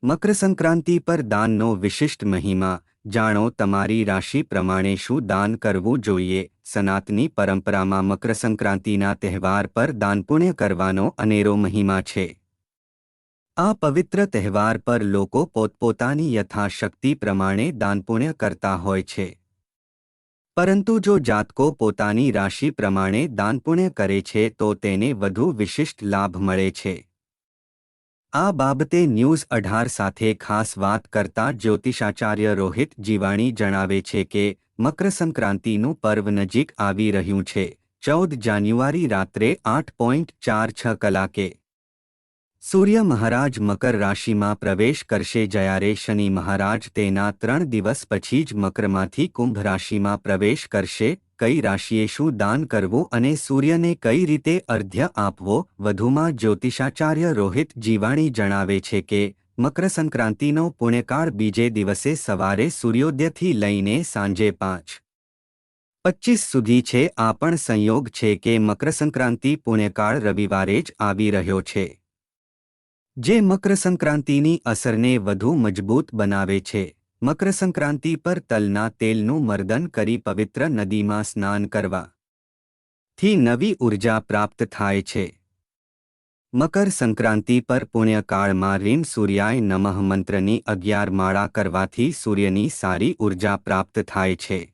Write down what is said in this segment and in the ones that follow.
મકર સંક્રાંતિ પર દાનનો વિશિષ્ટ મહિમા જાણો તમારી રાશિ પ્રમાણે શું દાન કરવું જોઈએ। સનાતની પરંપરામાં મકર સંક્રાંતિના તહેવાર પર દાનપુણ્ય કરવાનો અનેરો મહિમા છે। આ પવિત્ર તહેવાર પર લોકો પોતપોતાની યથાશક્તિ પ્રમાણે દાનપુણ્ય કરતા હોય છે। પરંતુ જો જાતકો પોતાની રાશિ પ્રમાણે દાનપુણ્ય કરે છે તો તેને વધુ વિશિષ્ટ લાભ મળે છે। આ બાબતે ન્યૂઝ 18 સાથે ખાસ વાત કરતા જ્યોતિષાચાર્ય રોહિત જીવાણી જણાવે છે કે મકર સંક્રાંતિનું પર્વ નજીક આવી રહ્યું છે। 14 જાન્યુઆરી રાત્રે 8:46 કલાકે સૂર્ય મહારાજ મકર રાશિમાં પ્રવેશ કરશે, જ્યારે શનિ મહારાજ તેના 3 દિવસ પછી જ મકરમાંથી કુંભ રાશિમાં પ્રવેશ કરશે। કઈ રાશિએ શું દાન કરવું અને સૂર્યને કઈ રીતે અર્ઘ્ય આપવો? વધુમાં જ્યોતિષાચાર્ય રોહિત જીવાણી જણાવે છે કે મકર સંક્રાંતિનો પુણ્યકાળ બીજે દિવસે સવારે સૂર્યોદયથી લઈને સાંજે 5:25 સુધી છે। આ પણ સંયોગ છે કે મકર સંક્રાંતિ પુણ્યકાળ રવિવારે જ આવી રહ્યો છે, જે મકર સંક્રાંતિની અસરને વધુ મજબૂત બનાવે છે। મકર સંક્રાંતિ પર તલના તેલનું મર્દન કરી પવિત્ર નદીમાં સ્નાન કરવાથી નવી ઉર્જા પ્રાપ્ત થાય છે। મકર સંક્રાંતિ પર પુણ્યકાળમાં રીમ સૂર્યાય નમઃ મંત્રની 11 માળા કરવાથી સૂર્યની સારી ઉર્જા પ્રાપ્ત થાય છે।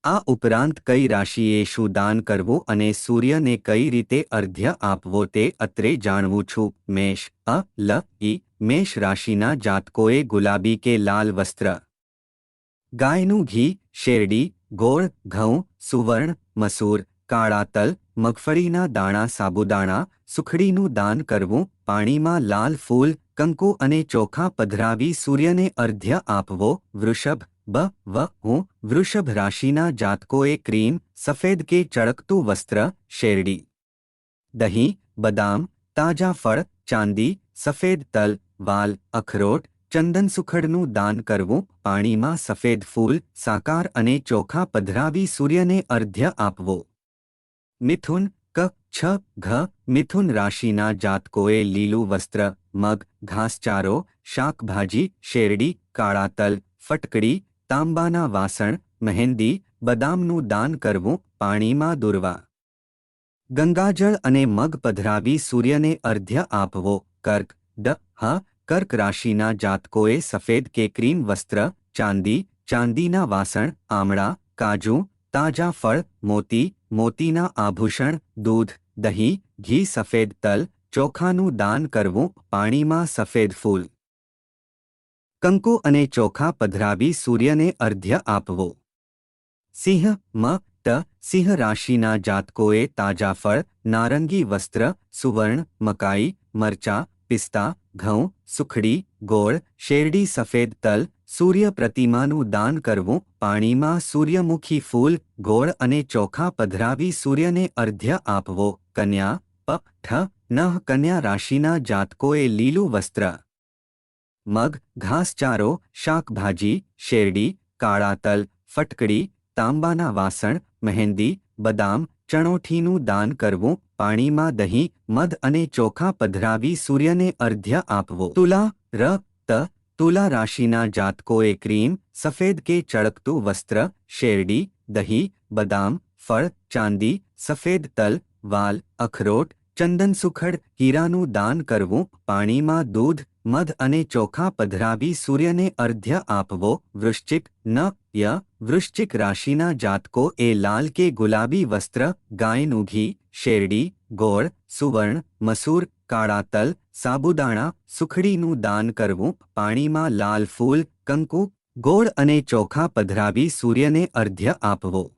આ ઉપરાંત કઈ રાશિએ શું દાન કરવું અને સૂર્યને કઈ રીતે અર્ઘ્ય આપવો તે અત્રે જાણવું છું। મેષ મેષ રાશિના જાતકોએ ગુલાબી કે લાલ વસ્ત્ર, ગાયનું ઘી, શેરડી, ગોળ, ઘઉં, સુવર્ણ, મસૂર, કાળા તલ, મગફળીના દાણા, સાબુદાણા, સુખડીનું દાન કરવું। પાણીમાં લાલ ફૂલ, કંકુ અને ચોખા પધરાવી સૂર્યને અર્ઘ્ય આપવો। વૃષભ વૃષભ રાશિના જાતકોએ ક્રીમ, સફેદ કે ચળકતું વસ્ત્ર, શેરડી, દહીં, બદામ, તાજા ફળ, ચાંદી, સફેદ તલ, વાલ, અખરોટ, ચંદન સુખડનું દાન કરવું। પાણીમાં સફેદ ફૂલ, સાકાર અને ચોખા પધરાવી સૂર્યને અર્ઘ્ય આપવો। મિથુન મિથુન રાશિના જાતકોએ લીલું વસ્ત્ર, મગ, ઘાસચારો, શાકભાજી, શેરડી, કાળા તલ, ફટકડી, તાંબાના વાસણ, મહેંદી, બદામનું દાન કરવું। પાણીમાં દૂર્વા, ગંગાજળ અને મગ પધરાવી સૂર્યને અર્ઘ્ય આપવો। કર્ક રાશિના જાતકોએ સફેદ કે ક્રીમ વસ્ત્ર, ચાંદી, ચાંદીના વાસણ, આમળા, કાજુ, તાજા ફળ, મોતીના આભૂષણ, દૂધ, દહીં, ઘી, સફેદ તલ, ચોખાનું દાન કરવું। પાણીમાં સફેદ ફૂલ, કંકુ અને ચોખા પધરાવી સૂર્યને અર્ઘ્ય આપવો। સિંહ રાશિના જાતકોએ તાજા ફળ, નારંગી વસ્ત્ર, સુવર્ણ, મકાઈ, મરચા, પિસ્તા, ઘઉં, સુખડી, ગોળ, શેરડી, સફેદ તલ, સૂર્ય પ્રતિમાનું દાન કરવું। પાણીમાં સૂર્યમુખી ફૂલ, ગોળ અને ચોખા પધરાવી સૂર્યને અર્ઘ્ય આપવો। કન્યા રાશિના જાતકોએ લીલું વસ્ત્ર, મગ, ઘાસચારો, શાકભાજી, શેરડી, કાળા તલ, ફટકડી, તાંબાના વાસણ, મહેંદી, બદામ, ચણોઠીનું દાન કરવું। પાણીમાં દહીં, મધ અને ચોખા પધરાવી સૂર્યને અર્ઘ્ય આપવો। તુલા રાશિના જાતકોએ ક્રીમ, સફેદ કે ચળકતું વસ્ત્ર, શેરડી, દહીં, બદામ, ફળ, ચાંદી, સફેદ તલ, વાલ, અખરોટ, ચંદન સુખડ, હીરાનું દાન કરવું। પાણીમાં દૂધ, મધ અને ચોખા પધરાવી સૂર્યને અર્ઘ્ય આપવો। વૃશ્ચિક રાશિના જાતકોએ લાલ કે ગુલાબી વસ્ત્ર, ગાયનું ઘી, શેરડી, ગોળ, સુવર્ણ, મસૂર, કાળા તલ, સાબુદાણા, સુખડીનું દાન કરવું। પાણીમાં લાલ ફૂલ, કંકુ, ગોળ અને ચોખા પધરાવી સૂર્યને અર્ઘ્ય આપવો।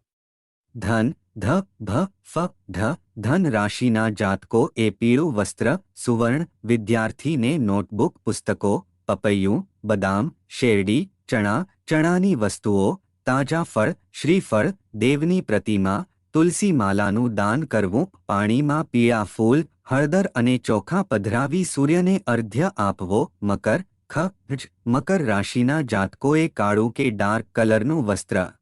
ધન રાશિના જાતકોએ પીળું વસ્ત્ર, સુવર્ણ, વિદ્યાર્થીને નોટબુક, પુસ્તકો, પપૈયું, બદામ, શેરડી, ચણાની વસ્તુઓ, તાજા ફળ, શ્રીફળ, દેવની પ્રતિમા, તુલસી માલાનું દાન કરવું। પાણીમાં પીળા ફૂલ, હળદર અને ચોખા પધરાવી સૂર્યને અર્ઘ્ય આપવો। મકર રાશિના જાતકોએ કાળું કે ડાર્ક કલરનું વસ્ત્ર,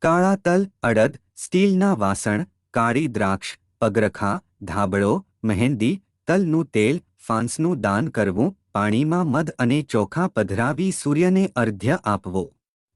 કાળા તલ, અડદ, સ્ટીલના વાસણ, કાળી દ્રાક્ષ, પગરખા, ધાબળો, મહેંદી, તલનું તેલ, ફાંસનું દાન કરવું। પાણીમાં મધ અને ચોખા પધરાવી સૂર્યને અર્ધ્ય આપવો.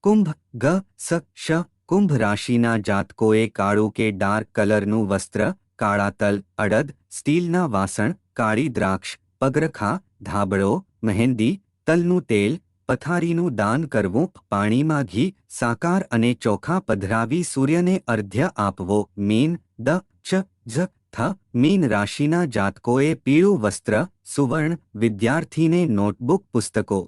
કુંભ ગ સ શ કુંભ રાશિના જાતકોએ કાળું કે ડાર્ક કલરનું વસ્ત્ર, કાળા તલ, અડદ, સ્ટીલના વાસણ, કાળી દ્રાક્ષ, પગરખા, ધાબળો, મહેંદી, તલનું તેલ, પથારીનું દાન કરવું. પાણીમાં ઘી, સાકાર અને ચોખા પધરાવી સૂર્યને અર્ધ્ય આપવો. મીન દ ચ જ થ મીન રાશિના જાતકોએ પીળું વસ્ત્ર, સુવર્ણ, વિદ્યાર્થીને નોટબુક, પુસ્તકો,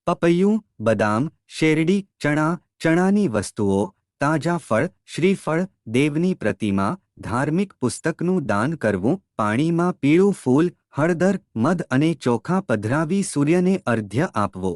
પપૈયું, બદામ, શેરડી, ચણા, ચણાની વસ્તુઓ, તાજા ફળ, શ્રીફળ, દેવની પ્રતિમા, ધાર્મિક પુસ્તકનું દાન કરવું. પાણીમાં પીળું ફૂલ, હળદર, મધ અને ચોખા પધરાવી સૂર્યને અર્ધ્ય આપવો.